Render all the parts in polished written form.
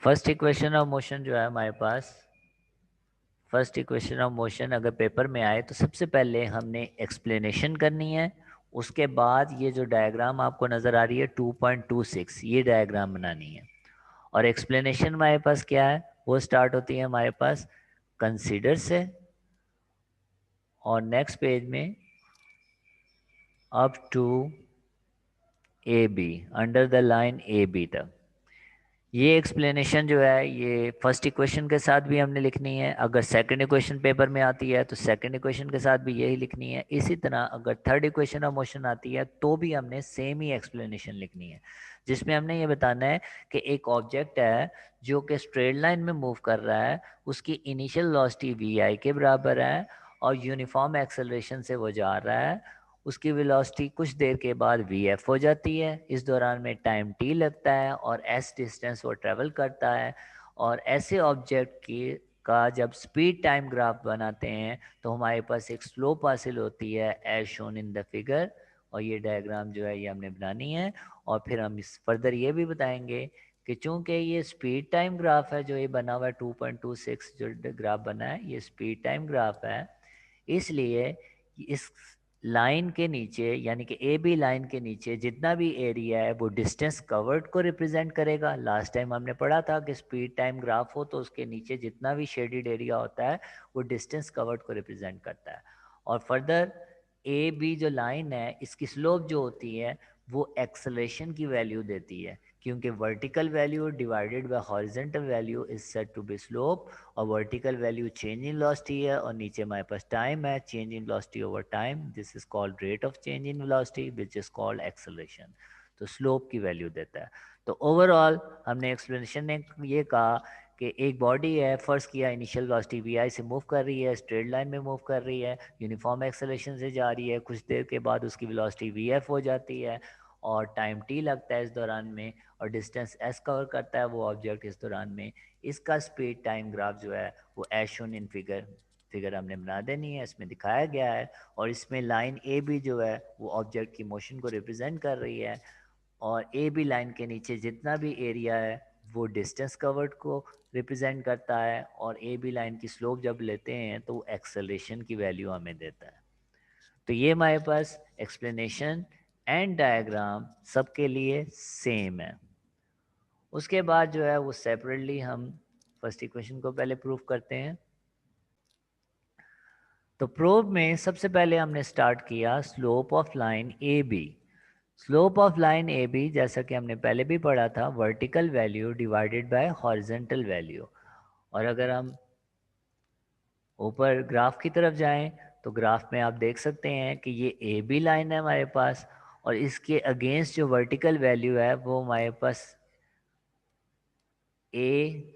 First equation of motion जो है हमारे पास, फर्स्ट इक्वेशन ऑफ मोशन अगर पेपर में आए तो सबसे पहले हमने एक्सप्लेनेशन करनी है। उसके बाद ये जो डायग्राम आपको नज़र आ रही है 2.26, ये डायग्राम बनानी है। और एक्सप्लेनेशन हमारे पास क्या है, वो स्टार्ट होती है हमारे पास कंसीडर से, और नेक्स्ट पेज में up to A B, under the line A B तक। ये एक्सप्लेनेशन जो है ये फर्स्ट इक्वेशन के साथ भी हमने लिखनी है। अगर सेकंड इक्वेशन पेपर में आती है तो सेकंड इक्वेशन के साथ भी यही लिखनी है। इसी तरह अगर थर्ड इक्वेशन ऑफ मोशन आती है तो भी हमने सेम ही एक्सप्लेनेशन लिखनी है, जिसमें हमने ये बताना है कि एक ऑब्जेक्ट है जो कि स्ट्रेट लाइन में मूव कर रहा है, उसकी इनिशियल वेलोसिटी वी आई के बराबर है और यूनिफॉर्म एक्सेलरेशन से वो जा रहा है। उसकी वेलोसिटी कुछ देर के बाद वी एफ हो जाती है। इस दौरान में टाइम टी लगता है और एस डिस्टेंस वो ट्रेवल करता है। और ऐसे ऑब्जेक्ट की का जब स्पीड टाइम ग्राफ बनाते हैं तो हमारे पास एक स्लोप हासिल होती है as shown in the figure. और ये डायग्राम जो है ये हमने बनानी है। और फिर हम इस फर्दर ये भी बताएंगे कि चूंकि ये स्पीड टाइम ग्राफ है, जो ये बना हुआ है 2.26 जो ग्राफ बना है ये स्पीड टाइम ग्राफ है, इसलिए इस लाइन के नीचे यानी कि ए बी लाइन के नीचे जितना भी एरिया है वो डिस्टेंस कवर्ड को रिप्रेजेंट करेगा। लास्ट टाइम हमने पढ़ा था कि स्पीड टाइम ग्राफ हो तो उसके नीचे जितना भी शेडेड एरिया होता है वो डिस्टेंस कवर्ड को रिप्रेजेंट करता है। और फर्दर ए बी जो लाइन है इसकी स्लोप जो होती है वो एक्सेलरेशन की वैल्यू देती है, क्योंकि vertical value divided by horizontal value is said to be slope. और vertical value change in velocity है और नीचे हमारे पास टाइम है, change in velocity over time, this is called rate of change in velocity which is called acceleration. तो slope की value देता है। तो ओवरऑल हमने एक्सप्लेनेशन में ये कहा कि एक बॉडी है, फर्ज किया इनिशियल वेलोसिटी वी आई से मूव कर रही है, स्ट्रेट लाइन में मूव कर रही है, यूनिफॉर्म एक्सेलरेशन से जा रही है, कुछ देर के बाद उसकी वेलोसिटी वी एफ हो जाती है और टाइम टी लगता है इस दौरान में, और डिस्टेंस एस कवर करता है वो ऑब्जेक्ट इस दौरान में। इसका स्पीड टाइम ग्राफ जो है वो एज शोन इन फिगर हमने बना देनी है, इसमें दिखाया गया है। और इसमें लाइन ए बी जो है वो ऑब्जेक्ट की मोशन को रिप्रेजेंट कर रही है, और ए बी लाइन के नीचे जितना भी एरिया है वो डिस्टेंस कवर्ड को रिप्रेजेंट करता है, और ए बी लाइन की स्लोप जब लेते हैं तो वो एक्सेलरेशन की वैल्यू हमें देता है। तो ये हमारे पास एक्सप्लेनेशन एंड डायग्राम सबके लिए सेम है। उसके बाद जो है वो सेपरेटली हम फर्स्ट इक्वेशन को पहले प्रूव करते हैं। तो प्रूव में सबसे पहले हमने स्टार्ट किया slope of line A B. Slope of line A B जैसा कि हमने पहले भी पढ़ा था, vertical value divided by horizontal value. और अगर हम ऊपर ग्राफ की तरफ जाएं तो ग्राफ में आप देख सकते हैं कि ये ए बी लाइन है हमारे पास, और इसके अगेंस्ट जो वर्टिकल वैल्यू है वो हमारे पास ए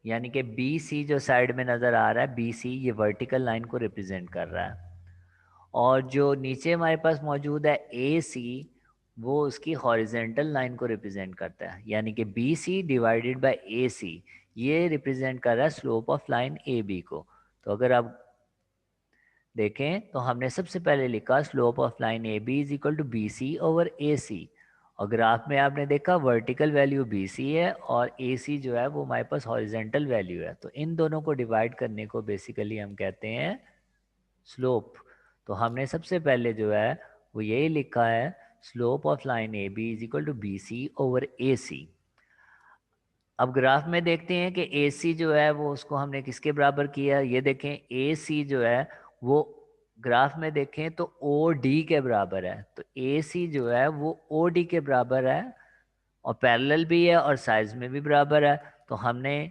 यानी कि बी सी जो साइड में नज़र आ रहा है, बी सी ये वर्टिकल लाइन को रिप्रेजेंट कर रहा है। और जो नीचे हमारे पास मौजूद है ए सी, वो उसकी हॉरिजेंटल लाइन को रिप्रेजेंट करता है, यानी कि B C divided by A C ये रिप्रेजेंट कर रहा है slope of line A B को। तो अगर आप देखें तो हमने सबसे पहले लिखा slope of line A B is equal to B C over A C. और ग्राफ में आपने देखा वर्टिकल वैल्यू बी सी है और ए सी जो है वो हमारे पास हॉरिजेंटल वैल्यू है, तो इन दोनों को डिवाइड करने को बेसिकली हम कहते हैं स्लोप। तो हमने सबसे पहले जो है वो यही लिखा है slope of line A B is equal to B C over A C. अब ग्राफ में देखते हैं कि ए सी जो है वो उसको हमने किसके बराबर किया। ये देखें ए सी जो है वो ग्राफ में देखें तो ओ डी के बराबर है, तो ए सी जो है वो ओ डी के बराबर है और पैरेलल भी है और साइज में भी बराबर है। तो हमने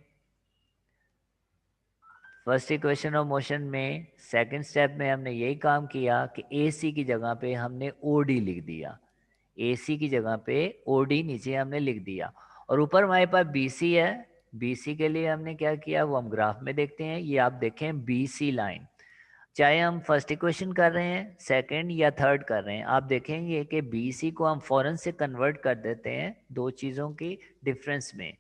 फर्स्ट इक्वेशन ऑफ मोशन में सेकंड स्टेप में हमने यही काम किया कि ए सी की जगह पे हमने ओ डी लिख दिया। ए सी की जगह पे ओ डी नीचे हमने लिख दिया, और ऊपर हमारे पास बी सी है। बी सी के लिए हमने क्या किया वो हम ग्राफ में देखते हैं। ये आप देखें बी सी लाइन, चाहे हम फर्स्ट इक्वेशन कर रहे हैं सेकंड या थर्ड कर रहे हैं, आप देखेंगे कि बी सी को हम फौरन से कन्वर्ट कर देते हैं दो चीज़ों की डिफरेंस में।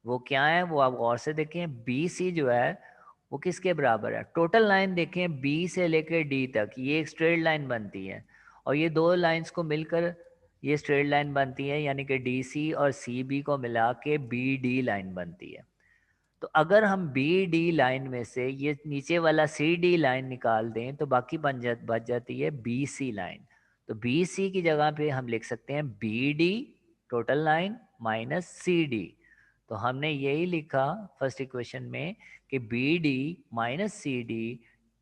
वो क्या है वो आप गौर से देखें। बी सी जो है वो किसके बराबर है, टोटल लाइन देखें बी से लेकर डी तक ये एक स्ट्रेट लाइन बनती है, और ये दो लाइंस को मिलकर ये स्ट्रेट लाइन बनती है, यानी कि डी सी और सी बी को मिला के बी डी लाइन बनती है। तो अगर हम बी डी लाइन में से ये नीचे वाला सी डी लाइन निकाल दें तो बाकी बच जाती है बी सी लाइन। तो बी सी की जगह पे हम लिख सकते हैं B D total line minus C D. तो हमने यही लिखा फर्स्ट इक्वेशन में कि B D minus C D,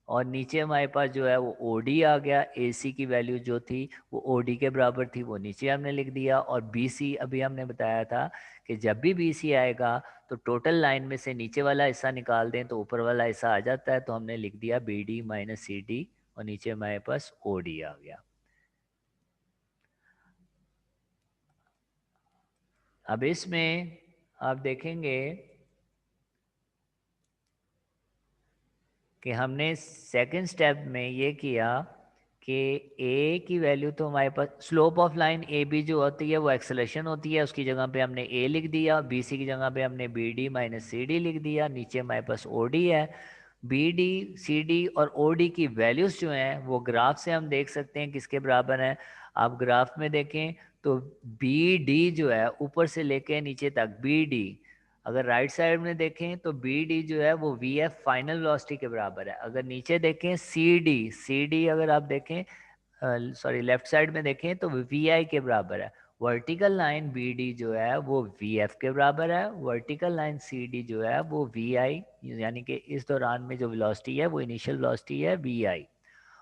और नीचे हमारे पास जो है वो ओ डी आ गया। ए सी की वैल्यू जो थी वो ओ डी के बराबर थी, वो नीचे हमने लिख दिया। और बी सी अभी हमने बताया था कि जब भी बी सी आएगा तो टोटल लाइन में से नीचे वाला हिस्सा निकाल दें तो ऊपर वाला हिस्सा आ जाता है। तो हमने लिख दिया B D minus C D, और नीचे हमारे पास ओ डी आ गया। अब इसमें आप देखेंगे कि हमने सेकंड स्टेप में ये किया कि ए की वैल्यू तो हमारे पास slope of line A B जो होती है वो एक्सेलेरेशन होती है, उसकी जगह पे हमने ए लिख दिया। बी सी की जगह पे हमने B D minus C D लिख दिया। नीचे हमारे पास ओ डी है। बी डी सी डी और ओ डी की वैल्यूज जो हैं वो ग्राफ से हम देख सकते हैं किसके बराबर हैं। आप ग्राफ में देखें तो बी डी जो है ऊपर से लेके नीचे तक बी डी, अगर राइट साइड में देखें तो बी डी जो है वो वी एफ फाइनल वेलोसिटी के बराबर है। अगर नीचे देखें सी डी अगर आप देखें, सॉरी लेफ्ट साइड में देखें तो वी आई के बराबर है। वर्टिकल लाइन बी डी जो है वो वी एफ के बराबर है। वर्टिकल लाइन सी डी जो है वो वी आई, यानी कि इस दौरान में जो वेलोसिटी है वो इनिशियल वेलोसिटी है वी आई।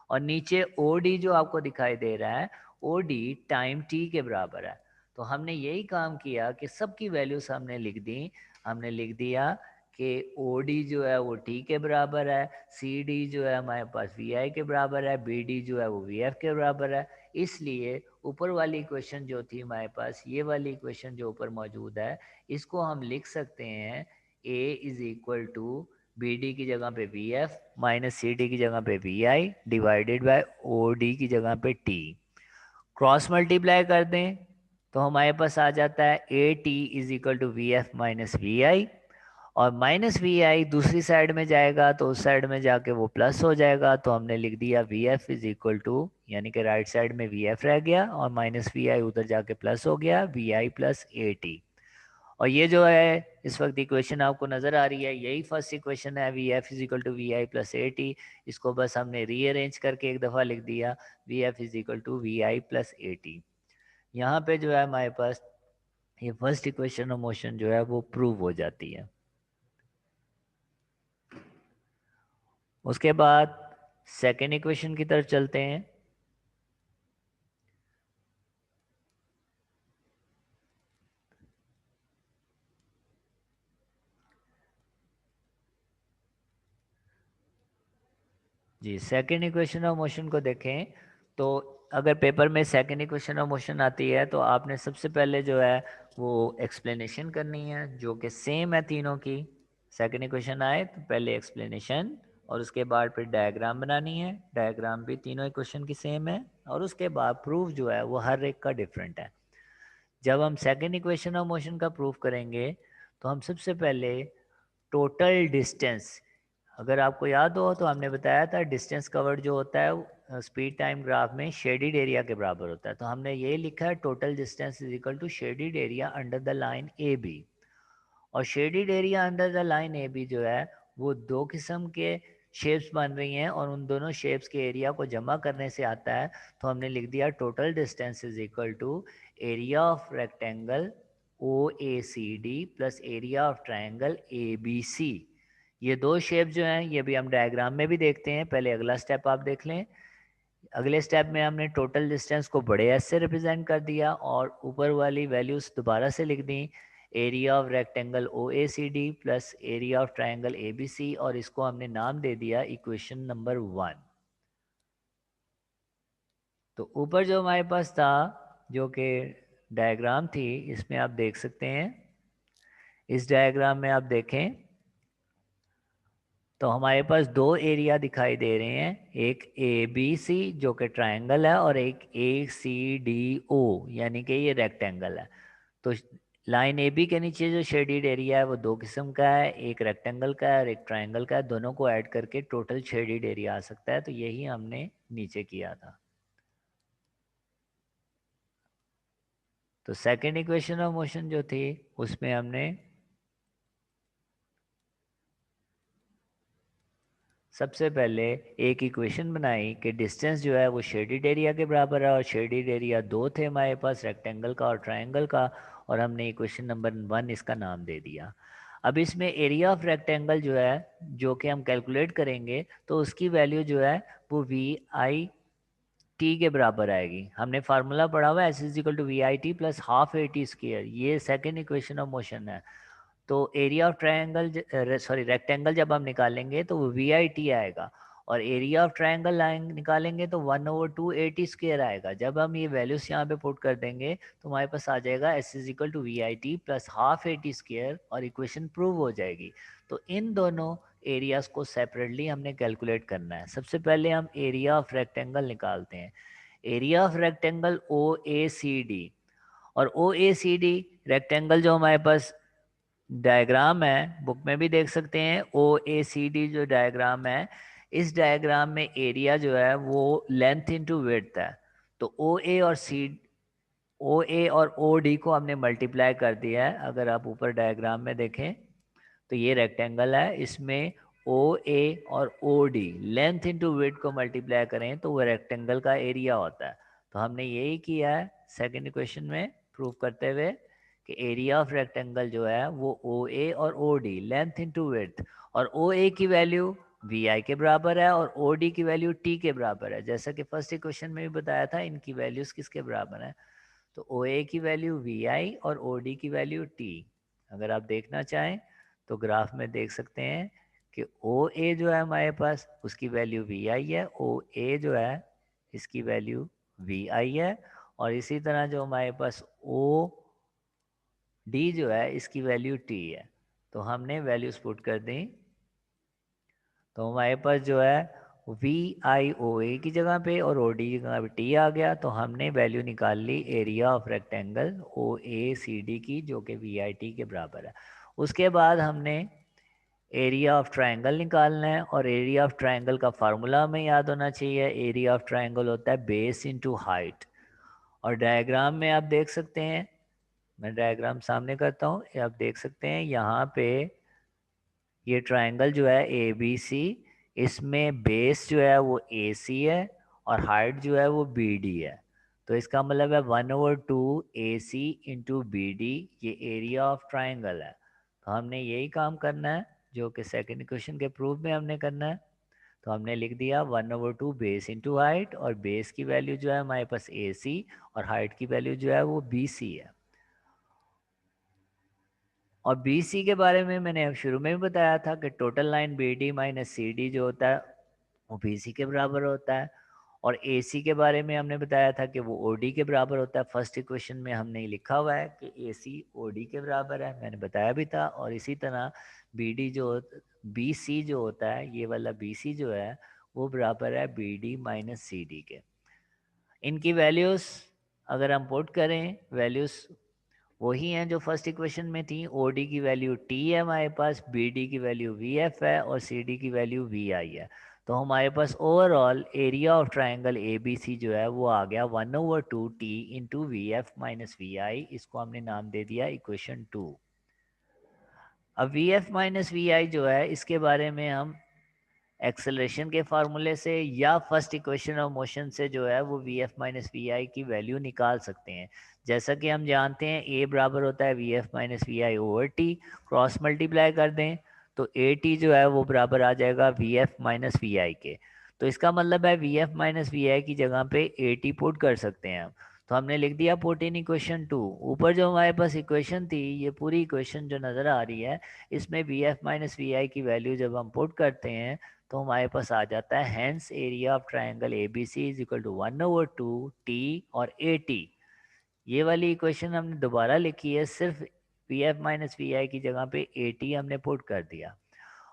और नीचे ओ डी जो आपको दिखाई दे रहा है ओ डी टाइम टी के बराबर है। तो हमने यही काम किया कि सबकी वैल्यूज हमने लिख दी। हमने लिख दिया कि ओ डी जो है वो टी के बराबर है, सी डी जो है हमारे पास वी आई के बराबर है, बी डी जो है वो वी एफ के बराबर है। इसलिए ऊपर वाली इक्वेशन जो थी हमारे पास, ये वाली इक्वेशन जो ऊपर मौजूद है, इसको हम लिख सकते हैं A is equal to B D की जगह पे V F minus C D की जगह पे V I divided by O D की जगह पे टी। क्रॉस मल्टीप्लाई कर दें तो हमारे पास आ जाता है A T is equal to V F minus V I, और माइनस वी आई दूसरी साइड में जाएगा तो उस साइड में जाके वो प्लस हो जाएगा। तो हमने लिख दिया V F is equal to, यानी कि राइट साइड में वी एफ रह गया और माइनस वी आई उधर जाके प्लस हो गया, V I plus A T. और ये जो है इस वक्त इक्वेशन आपको नजर आ रही है, यही फर्स्ट इक्वेशन है, V F is equal to V I plus A T. इसको बस हमने रीअरेंज करके एक दफ़ा लिख दिया, V F is equal to V I plus A T. यहाँ पे जो है हमारे पास ये फर्स्ट इक्वेशन ऑफ मोशन जो है वो प्रूव हो जाती है। उसके बाद सेकेंड इक्वेशन की तरफ चलते हैं। जी, सेकेंड इक्वेशन ऑफ मोशन को देखें तो अगर पेपर में सेकेंड इक्वेशन ऑफ मोशन आती है तो आपने सबसे पहले जो है वो एक्सप्लेनेशन करनी है, जो कि सेम है तीनों की। सेकेंड इक्वेशन आए तो पहले एक्सप्लेनेशन और उसके बाद फिर डायग्राम बनानी है। डायग्राम भी तीनों इक्वेशन की सेम है, और उसके बाद प्रूफ जो है वो हर एक का डिफरेंट है। जब हम सेकेंड इक्वेशन ऑफ मोशन का प्रूफ करेंगे तो हम सबसे पहले टोटल डिस्टेंस, अगर आपको याद हो तो हमने बताया था डिस्टेंस कवर्ड जो होता है स्पीड टाइम ग्राफ में शेडिड एरिया के बराबर होता है। तो हमने ये लिखा है total distance is equal to shaded area under the line A B. और shaded area under the line A B जो है वो दो किस्म के शेप्स बन रही हैं, और उन दोनों शेप्स के एरिया को जमा करने से आता है। तो हमने लिख दिया total distance is equal to area of rectangle O A C D plus area of triangle A B C. ये दो शेप जो हैं ये भी हम डायग्राम में भी देखते हैं, पहले अगला स्टेप आप देख लें। अगले स्टेप में हमने टोटल डिस्टेंस को बड़े एस से रिप्रेजेंट कर दिया और ऊपर वाली वैल्यूज दोबारा से लिख दी, area of rectangle O A C D plus area of triangle A B C, और इसको हमने नाम दे दिया इक्वेशन नंबर 1। तो ऊपर जो हमारे पास था जो कि डायग्राम थी, इसमें आप देख सकते हैं, इस डायग्राम में आप देखें तो हमारे पास दो एरिया दिखाई दे रहे हैं, एक ए बी सी जो कि ट्रायंगल है और एक ए सी डी ओ यानी कि ये रेक्टेंगल है। तो लाइन ए बी के नीचे जो शेडिड एरिया है वो दो किस्म का है, एक रेक्टेंगल का है और एक ट्रायंगल का है। दोनों को ऐड करके टोटल शेडिड एरिया आ सकता है। तो यही हमने नीचे किया था। तो सेकेंड इक्वेशन ऑफ मोशन जो थी उसमें हमने सबसे पहले एक इक्वेशन बनाई कि डिस्टेंस जो है वो शेडिड एरिया के बराबर है, और शेडिड एरिया दो थे हमारे पास, रेक्टेंगल का और ट्रायंगल का, और हमने इक्वेशन नंबर 1 इसका नाम दे दिया। अब इसमें एरिया ऑफ रेक्टेंगल जो है, जो कि हम कैलकुलेट करेंगे, तो उसकी वैल्यू जो है वो वी आई टी के बराबर आएगी। हमने फार्मूला पढ़ा हुआ है S is equal to V I T plus half A T square. ये सेकेंड इक्वेशन ऑफ मोशन है। तो area of triangle, sorry rectangle जब हम निकालेंगे तो वो वी आई टी आएगा, और एरिया ऑफ ट्रायंगल लाइन निकालेंगे तो 1/2 ए टी स्क्र आएगा। जब हम ये वैल्यूज यहाँ पे पुट कर देंगे तो हमारे पास आ जाएगा S is equal to V I T plus half A T square, और इक्वेशन प्रूव हो जाएगी। तो इन दोनों एरियाज को सेपरेटली हमने कैलकुलेट करना है। सबसे पहले हम एरिया ऑफ रेक्टेंगल निकालते हैं। Area of rectangle O A C D, और O A C D rectangle जो हमारे पास डायग्राम है, बुक में भी देख सकते हैं, ओ ए सी डी जो डायग्राम है, इस डायग्राम में एरिया जो है वो लेंथ इंटू विड्थ है। तो ओ ए और ओ डी को हमने मल्टीप्लाई कर दिया है। अगर आप ऊपर डायग्राम में देखें तो ये रेक्टेंगल है, इसमें ओ ए और O D length into width को मल्टीप्लाई करें तो वो रेक्टेंगल का एरिया होता है। तो हमने यही किया है सेकेंड इक्वेशन में प्रूव करते हुए कि एरिया ऑफ रेक्टेंगल जो है वो ओ ए और O D length into width, और ओ ए की वैल्यू वी आई के बराबर है और ओ डी की वैल्यू टी के बराबर है। जैसा कि फर्स्ट इक्वेशन में भी बताया था, इनकी वैल्यूज किसके बराबर है, तो ओ ए की वैल्यू वी आई और ओ डी की वैल्यू टी। अगर आप देखना चाहें तो ग्राफ में देख सकते हैं कि ओ ए जो है हमारे पास उसकी वैल्यू वी आई है, ओ ए जो है इसकी वैल्यू वी आई है, और इसी तरह जो हमारे पास ओ डी जो है इसकी वैल्यू टी है। तो हमने वैल्यूज पुट कर दी, तो हमारे पास जो है वी आई ओ ए की जगह पे और ओ डी की जगह पे टी आ गया। तो हमने वैल्यू निकाल ली area of rectangle O A C D की, जो कि वी आई टी के बराबर है। उसके बाद हमने एरिया ऑफ ट्रायंगल निकालना है, और एरिया ऑफ ट्रायंगल का फार्मूला हमें याद होना चाहिए। एरिया ऑफ ट्रायंगल होता है बेस इंटू हाइट, और डायग्राम में आप देख सकते हैं, मैं डायग्राम सामने करता हूँ, ये आप देख सकते हैं यहाँ पे ये ट्रायंगल जो है ए बी सी, इसमें बेस जो है वो ए सी है और हाइट जो है वो बी डी है। तो इसका मतलब है 1/2 ए सी इंटू बी डी, ये एरिया ऑफ ट्रायंगल है। तो हमने यही काम करना है जो कि सेकंड इक्वेशन के प्रूफ में हमने करना है। तो हमने लिख दिया 1/2 बेस इंटू हाइट, और बेस की वैल्यू जो है हमारे पास ए सी और हाइट की वैल्यू जो है वो बी सी है। और बी सी के बारे में मैंने अब शुरू में भी बताया था कि total line B D minus C D जो होता है वो बी सी के बराबर होता है। और ए सी के बारे में हमने बताया था कि वो ओ डी के बराबर होता है। फर्स्ट इक्वेशन में हमने लिखा हुआ है कि ए सी ओ डी के बराबर है, मैंने बताया भी था। और इसी तरह बी डी जो बी सी जो होता है, ये वाला बी सी जो है वो बराबर है B D minus C D के। इनकी वैल्यूज अगर हम पुट करें, वैल्यूज वही हैं जो फर्स्ट इक्वेशन में थी। ओ डी की वैल्यू टी है हमारे पास, बी डी की वैल्यू वी एफ है, और सी डी की वैल्यू वी आई है। तो हमारे पास overall area of triangle A B C जो है वो आ गया 1/2 T into V F minus V I. इसको हमने नाम दे दिया इक्वेशन 2। अब V F minus V I जो है इसके बारे में हम एक्सेलरेशन के फार्मूले से या फर्स्ट इक्वेशन ऑफ मोशन से जो है वो वी एफ माइनस वी आई की वैल्यू निकाल सकते हैं। जैसा कि हम जानते हैं ए बराबर होता है V F minus V I over T, cross multiply कर दें तो ए टी जो है वो बराबर आ जाएगा वी एफ माइनस वी आई के। तो इसका मतलब है वी एफ माइनस वी आई की जगह पे ए टी पुट कर सकते हैं हम। तो हमने लिख दिया पुट इन इक्वेशन 2। ऊपर जो हमारे पास इक्वेशन थी, ये पूरी इक्वेशन जो नज़र आ रही है, इसमें वी एफ माइनस वी आई की वैल्यू जब हम पुट करते हैं तो हमारे पास आ जाता है hence area of triangle A B C is equal to 1/2 T और ए टी। ये वाली इक्वेशन हमने दोबारा लिखी है, सिर्फ वी एफ माइनस वी आई की जगह पे ए टी हमने पुट कर दिया,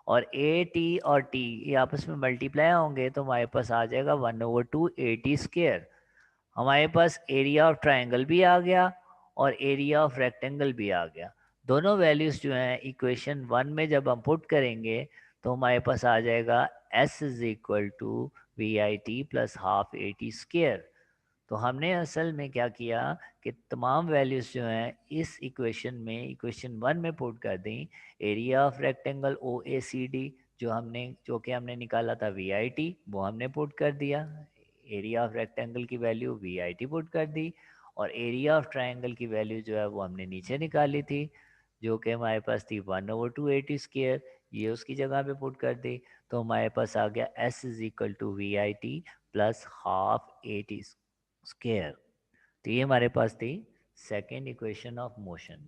और ए टी और टी ये आपस में मल्टीप्लाई होंगे तो हमारे पास आ जाएगा 1/2 ए टी स्क्र। हमारे पास एरिया ऑफ ट्राइंगल भी आ गया और एरिया ऑफ रेक्टेंगल भी आ गया। दोनों वैल्यूज जो हैं इक्वेशन 1 में जब हम पुट करेंगे तो हमारे पास आ जाएगा S is equal to V I T plus half A T square. तो हमने असल में क्या किया कि तमाम वैल्यूज़ जो हैं इस इक्वेशन में, इक्वेशन 1 में पुट कर दी। Area of rectangle O A C D जो कि हमने निकाला था वी आई टी, वो हमने पुट कर दिया। एरिया ऑफ रेक्टेंगल की value V I T put कर दी, और एरिया ऑफ ट्राइंगल की वैल्यू जो है वो हमने नीचे निकाली थी, जो कि हमारे पास थी 1/280²। ये उसकी जगह पे पुट कर दी, तो हमारे पास आ गया S is equal to V I T plus half A T square. तो ये हमारे पास थी सेकेंड इक्वेशन ऑफ मोशन।